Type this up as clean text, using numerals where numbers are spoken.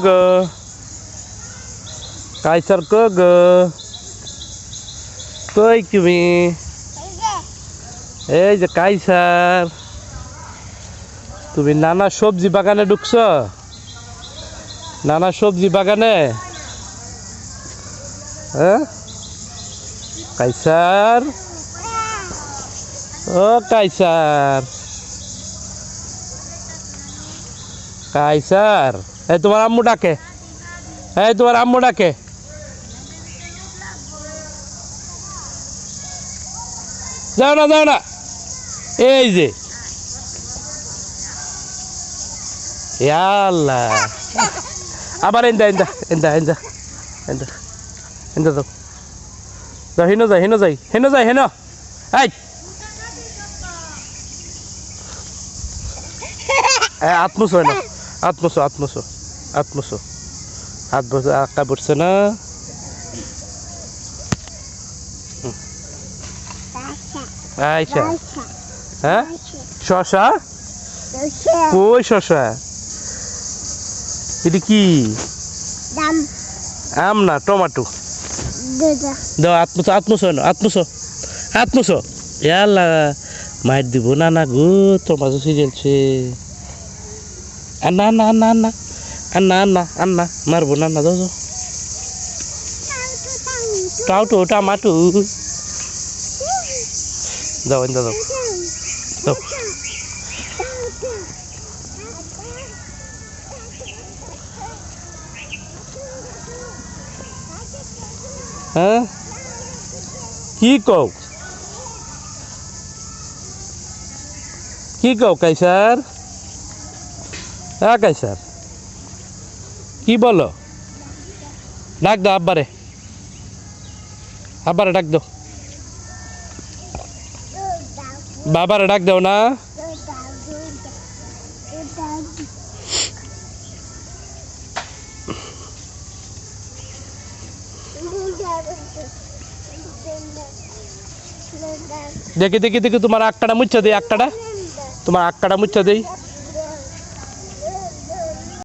গো কাইসার কো গো কই তুমি এই যে কাইসার তুমি নানা সবজি বাগানে ঢুকছ নানা সবজি বাগানে হ্যাঁ কাইসার ও কাইসার কাইসার এই তোমার আম্মু ডাকে এই তোমার আম্মু ডাকে যাও না এই যে আল্লাহ আবার এন্দা দাও হেন যাই এই আত্মসো না আত্মসো হাত বসে আঁকা পড়ছে না আচ্ছা হ্যাঁ শশা কই শশা এটা কি আম না টমাটো দাও আত্মসো ইয়াল্লা মাইর দিব না গো টমাটো সিজলছে আন্না মারবো না দাও টমাটো দাও হ্যাঁ কি কও কাইসার হ্যাঁ কাইসার কি বলো ডাক দাও আব্বারে ডাক দাও বাবারে ডাক দাও না দেখি তোমার আক্কাটা মুচ্ছা দেই তোমার আক্কাটা মুচ্ছা দেই